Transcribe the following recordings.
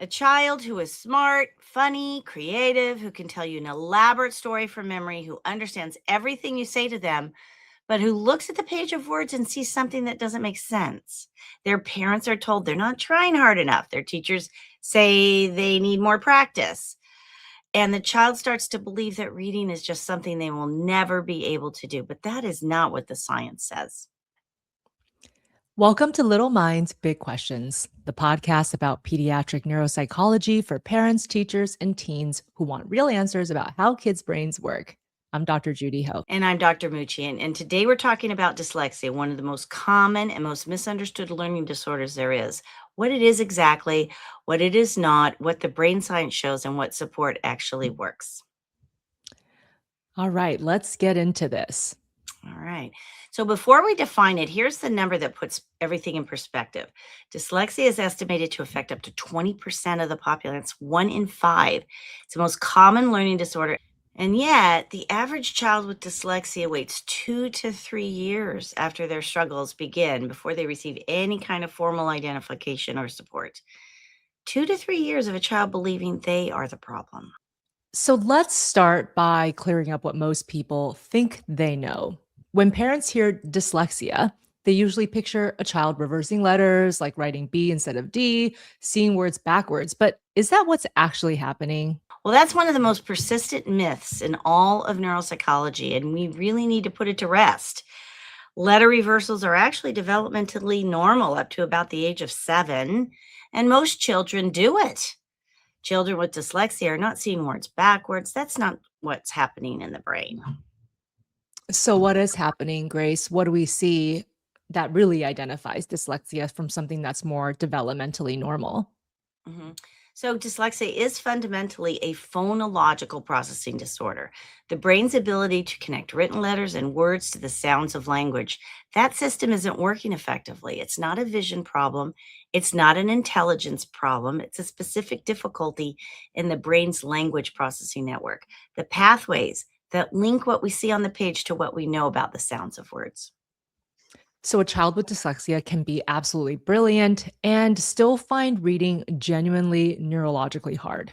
child who is smart, funny, creative, who can tell you an elaborate story from memory, who understands everything you say to them, but who looks at the page of words and sees something that doesn't make sense. Their parents are told they're not trying hard enough. Their teachers say they need more practice. And the child starts to believe that reading is just something they will never be able to do. But that is not what the science says. Welcome to Little Minds, Big Questions, the podcast about pediatric neuropsychology for parents, teachers, and teens who want real answers about how kids' brains work. I'm Dr. Judy Ho. And I'm Dr. Mucci. And today we're talking about dyslexia, one of the most common and most misunderstood learning disorders there is. What it is exactly, what it is not, what the brain science shows, and what support actually works. All right, let's get into this. All right. So before we define it, here's the number that puts everything in perspective. Dyslexia is estimated to affect up to 20% of the population. It's 1 in 5. It's the most common learning disorder. And yet, the average child with dyslexia waits 2 to 3 years after their struggles begin before they receive any kind of formal identification or support. 2 to 3 years of a child believing they are the problem. So let's start by clearing up what most people think they know. When parents hear dyslexia, they usually picture a child reversing letters, like writing B instead of D, seeing words backwards. But is that what's actually happening? Well, that's one of the most persistent myths in all of neuropsychology, and we really need to put it to rest. Letter reversals are actually developmentally normal up to about the age of 7, and most children do it. Children with dyslexia are not seeing words backwards. That's not what's happening in the brain. So, what is happening, Grace? What do we see that really identifies dyslexia from something that's more developmentally normal? Mhm. So, dyslexia is fundamentally a phonological processing disorder, the brain's ability to connect written letters and words to the sounds of language. That system isn't working effectively. It's not a vision problem. It's not an intelligence problem. It's a specific difficulty in the brain's language processing network, the pathways that link what we see on the page to what we know about the sounds of words. So, a child with dyslexia can be absolutely brilliant and still find reading genuinely neurologically hard.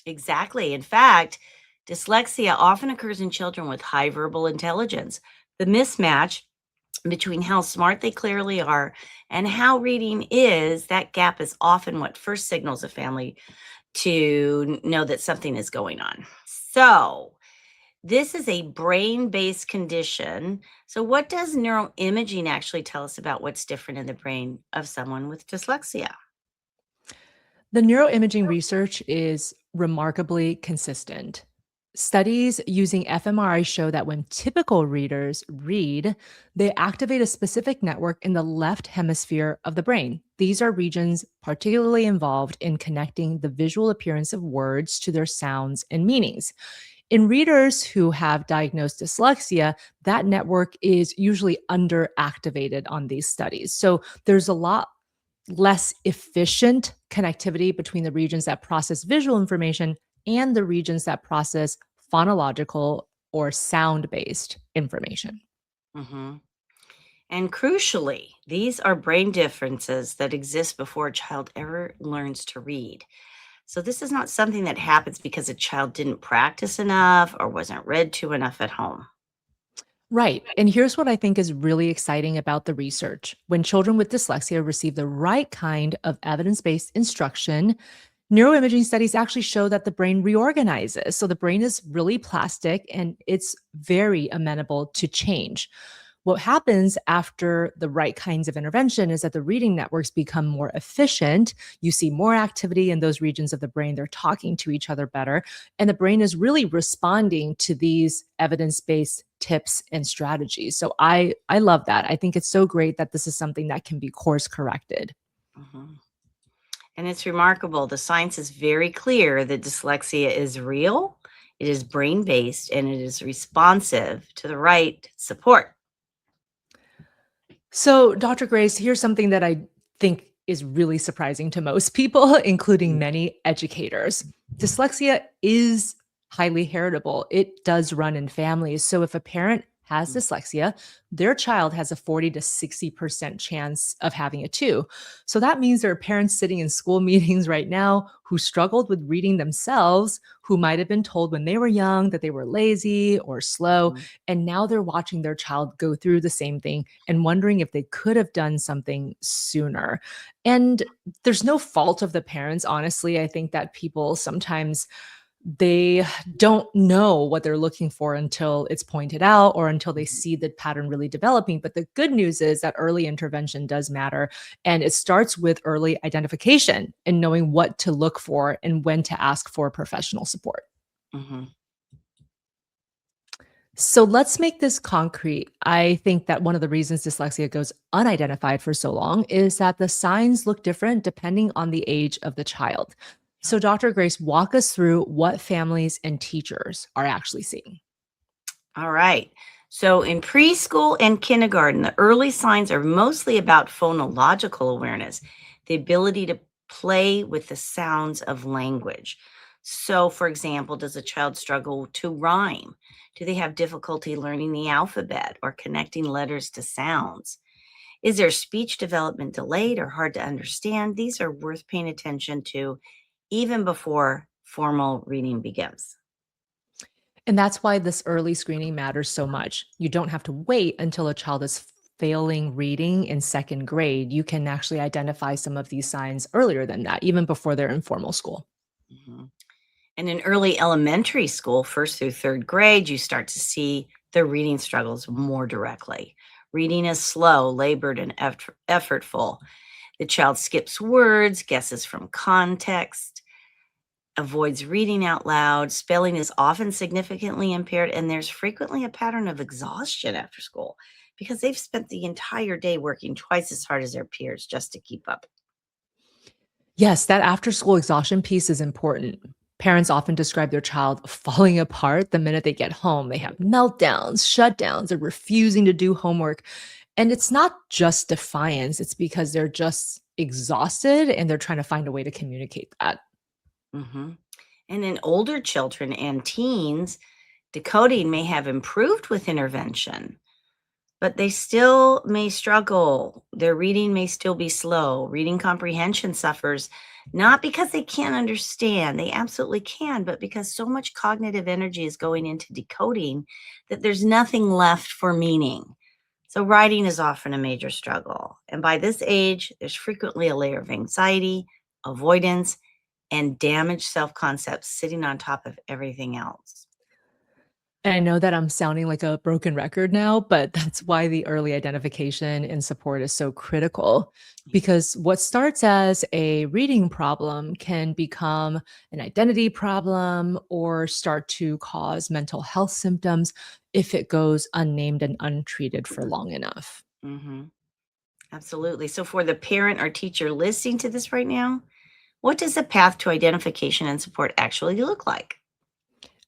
Exactly. In fact, dyslexia often occurs in children with high verbal intelligence. The mismatch between how smart they clearly are and how reading is, that gap is often what first signals a family to know that something is going on. So, this is a brain based condition. So, what does neuroimaging actually tell us about what's different in the brain of someone with dyslexia? The neuroimaging research is remarkably consistent. Studies using fMRI show that when typical readers read, they activate a specific network in the left hemisphere of the brain. These are regions particularly involved in connecting the visual appearance of words to their sounds and meanings. In readers who have diagnosed dyslexia, that network is usually underactivated on these studies. So there's a lot less efficient connectivity between the regions that process visual information and the regions that process phonological or sound based information. Mhm. And crucially, these are brain differences that exist before a child ever learns to read. So, this is not something that happens because a child didn't practice enough or wasn't read to enough at home. Right. And here's what I think is really exciting about the research. When children with dyslexia receive the right kind of evidence based instruction, neuroimaging studies actually show that the brain reorganizes. So the brain is really plastic and it's very amenable to change. What happens after the right kinds of intervention is that the reading networks become more efficient. You see more activity in those regions of the brain. They're talking to each other better. And the brain is really responding to these evidence based tips and strategies. So I love that. I think it's so great that this is something that can be course corrected. Mhm. And it's remarkable. The science is very clear that dyslexia is real, it is brain based, and it is responsive to the right support. So, Dr. Grace, here's something that I think is really surprising to most people, including Mm. many educators. Dyslexia is highly heritable. It does run in families. So, if a parent has Mm. dyslexia, their child has a 40 to 60% chance of having it too. So that means there are parents sitting in school meetings right now who struggled with reading themselves, who might have been told when they were young that they were lazy or slow. Mhm. And now they're watching their child go through the same thing and wondering if they could have done something sooner. And there's no fault of the parents, honestly. I think that people sometimes they don't know what they're looking for until it's pointed out or until they Mhm. see the pattern really developing. But the good news is that early intervention does matter. And it starts with early identification and knowing what to look for and when to ask for professional support. Mhm. So let's make this concrete. I think that one of the reasons dyslexia goes unidentified for so long is that the signs look different depending on the age of the child. So, Dr. Grace, walk us through what families and teachers are actually seeing. All right. So in preschool and kindergarten, the early signs are mostly about phonological awareness, the ability to play with the sounds of language. So, for example, does a child struggle to rhyme? Do they have difficulty learning the alphabet or connecting letters to sounds? Is their speech development delayed or hard to understand? These are worth paying attention to even before formal reading begins. And that's why this early screening matters so much. You don't have to wait until a child is failing reading in second grade. You can actually identify some of these signs earlier than that, even before they're in formal school. Mhm. And in early elementary school, first through third grade, you start to see the reading struggles more directly. Reading is slow, labored, and effortful. The child skips words, guesses from context, avoids reading out loud. Spelling is often significantly impaired, and there's frequently a pattern of exhaustion after school because they've spent the entire day working twice as hard as their peers just to keep up. Yes, that after school exhaustion piece is important. Parents often describe their child falling apart the minute they get home. They have meltdowns, shutdowns, they're refusing to do homework. And it's not just defiance, it's because they're just exhausted and they're trying to find a way to communicate that. Mhm. And in older children and teens, decoding may have improved with intervention, but they still may struggle. Their reading may still be slow. Reading comprehension suffers not because they can't understand, they absolutely can, but because so much cognitive energy is going into decoding that there's nothing left for meaning. So, writing is often a major struggle. And by this age, there's frequently a layer of anxiety, avoidance, and damaged self concepts sitting on top of everything else. And I know that I'm sounding like a broken record now, but that's why the early identification and support is so critical. Because what starts as a reading problem can become an identity problem or start to cause mental health symptoms if it goes unnamed and untreated for long enough. Hmm. Absolutely. So, for the parent or teacher listening to this right now, what does the path to identification and support actually look like?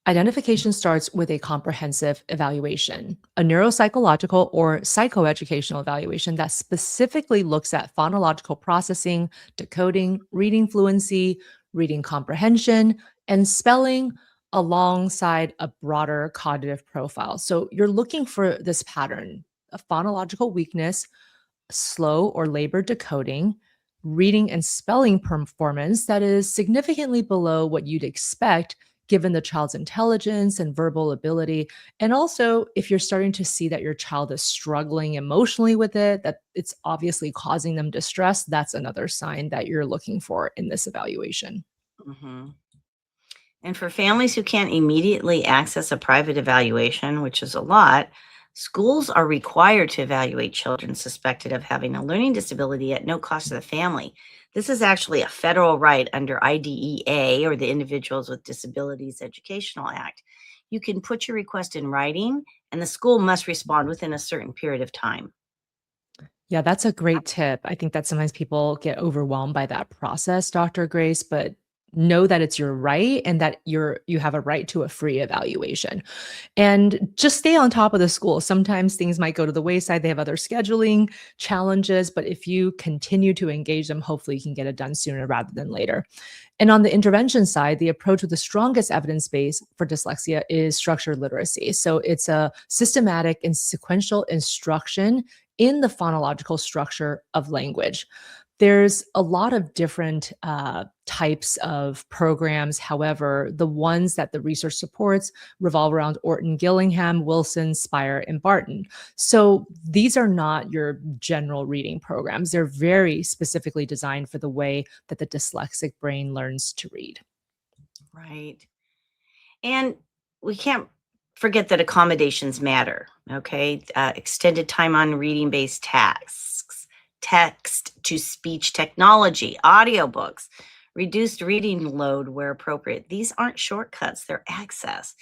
Identification starts with a comprehensive evaluation, a neuropsychological or psychoeducational evaluation that specifically looks at phonological processing, decoding, reading fluency, reading comprehension, and spelling alongside a broader cognitive profile. So you're looking for this pattern, a phonological weakness, slow or labored decoding, reading and spelling performance that is significantly below what you'd expect given the child's intelligence and verbal ability. And also, if you're starting to see that your child is struggling emotionally with it, that it's obviously causing them distress, that's another sign that you're looking for in this evaluation. Hmm. And for families who can't immediately access a private evaluation, which is a lot, schools are required to evaluate children suspected of having a learning disability at no cost to the family. This is actually a federal right under IDEA, or the Individuals with Disabilities Educational Act. You can put your request in writing, and the school must respond within a certain period of time. Yeah, that's a great tip. I think that sometimes people get overwhelmed by that process, Dr. Grace, but know that it's your right and that you have a right to a free evaluation. And just stay on top of the school. Sometimes things might go to the wayside. They have other scheduling challenges, but if you continue to engage them, hopefully you can get it done sooner rather than later. And on the intervention side, the approach with the strongest evidence base for dyslexia is structured literacy. So it's a systematic and sequential instruction in the phonological structure of language. There's a lot of different types of programs. However, the ones that the research supports revolve around Orton Gillingham, Wilson, Spire, and Barton. So these are not your general reading programs. They're very specifically designed for the way that the dyslexic brain learns to read. Right. And we can't forget that accommodations matter. Okay. Extended time on reading based tasks, text to speech technology, audiobooks, reduced reading load where appropriate. These aren't shortcuts, they're access.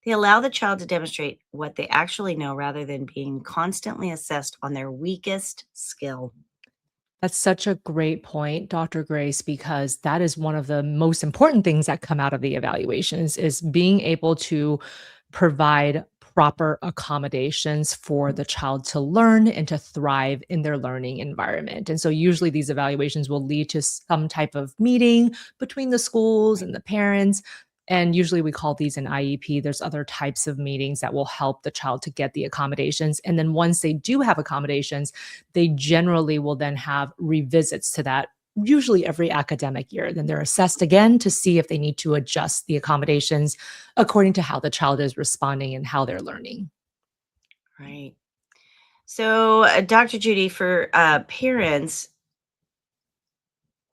They allow the child to demonstrate what they actually know rather than being constantly assessed on their weakest skill. That's such a great point, Dr. Grace, because that is one of the most important things that come out of the evaluations is being able to provide proper accommodations for the child to learn and to thrive in their learning environment. And so usually these evaluations will lead to some type of meeting between the schools and the parents. And usually we call these an IEP. There's other types of meetings that will help the child to get the accommodations. And then once they do have accommodations, they generally will then have revisits to that, usually every academic year. Then they're assessed again to see if they need to adjust the accommodations according to how the child is responding and how they're learning. Right. So, Dr. Judy, for parents,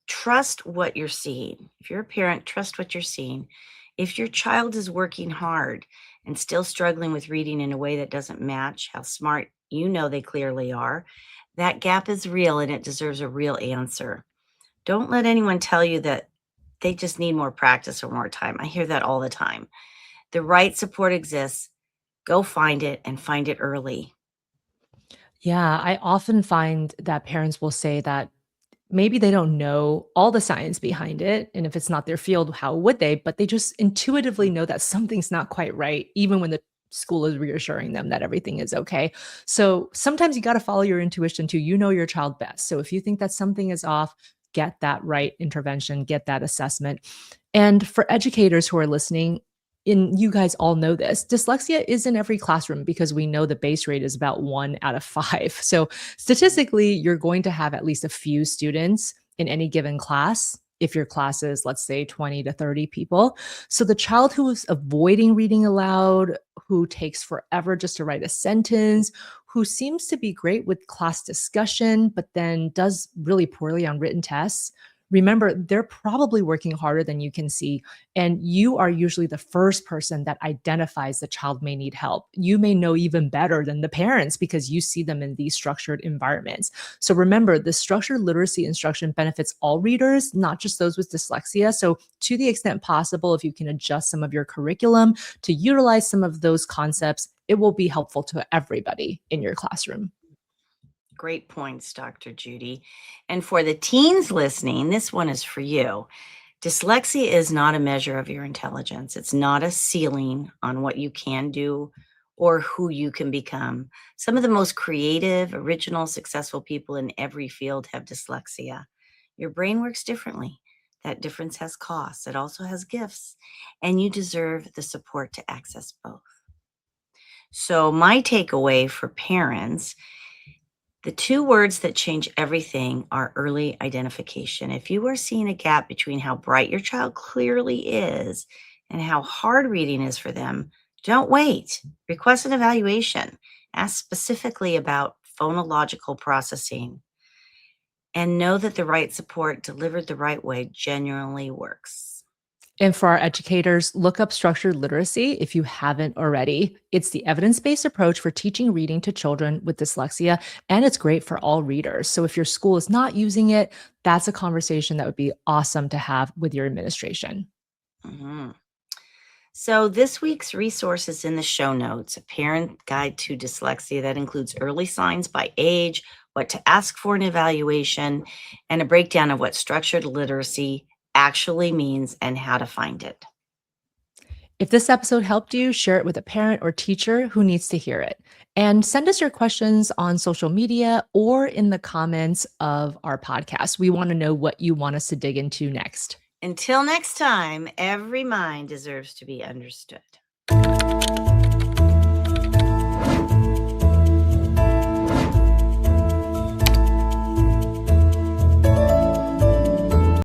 trust what you're seeing. If you're a parent, trust what you're seeing. If your child is working hard and still struggling with reading in a way that doesn't match how smart you know they clearly are, that gap is real and it deserves a real answer. Don't let anyone tell you that they just need more practice or more time. I hear that all the time. The right support exists. Go find it and find it early. Yeah, I often find that parents will say that maybe they don't know all the science behind it. And if it's not their field, how would they? But they just intuitively know that something's not quite right, even when the school is reassuring them that everything is okay. So sometimes you got to follow your intuition too. You know your child best. So if you think that something is off, get that right intervention, get that assessment. And for educators who are listening, and you guys all know this, dyslexia is in every classroom because we know the base rate is about 1 out of 5. So statistically, you're going to have at least a few students in any given class. If your class is, let's say, 20 to 30 people. So the child who is avoiding reading aloud, who takes forever just to write a sentence, who seems to be great with class discussion, but then does really poorly on written tests, remember, they're probably working harder than you can see. And you are usually the first person that identifies the child may need help. You may know even better than the parents because you see them in these structured environments. So remember, the structured literacy instruction benefits all readers, not just those with dyslexia. So to the extent possible, if you can adjust some of your curriculum to utilize some of those concepts, it will be helpful to everybody in your classroom. Great points, Dr. Judy. And for the teens listening, this one is for you. Dyslexia is not a measure of your intelligence. It's not a ceiling on what you can do or who you can become. Some of the most creative, original, successful people in every field have dyslexia. Your brain works differently. That difference has costs. It also has gifts, and you deserve the support to access both. So, my takeaway for parents, the two words that change everything are early identification. If you are seeing a gap between how bright your child clearly is and how hard reading is for them, don't wait. Request an evaluation. Ask specifically about phonological processing and know that the right support delivered the right way genuinely works. And for our educators, look up structured literacy if you haven't already. It's the evidence based approach for teaching reading to children with dyslexia, and it's great for all readers. So if your school is not using it, that's a conversation that would be awesome to have with your administration. Mhm. So, this week's resources in the show notes: a parent guide to dyslexia that includes early signs by age, what to ask for an evaluation, and a breakdown of what structured literacy actually means and how to find it. If this episode helped you, share it with a parent or teacher who needs to hear it. And send us your questions on social media or in the comments of our podcast. We want to know what you want us to dig into next. Until next time, every mind deserves to be understood.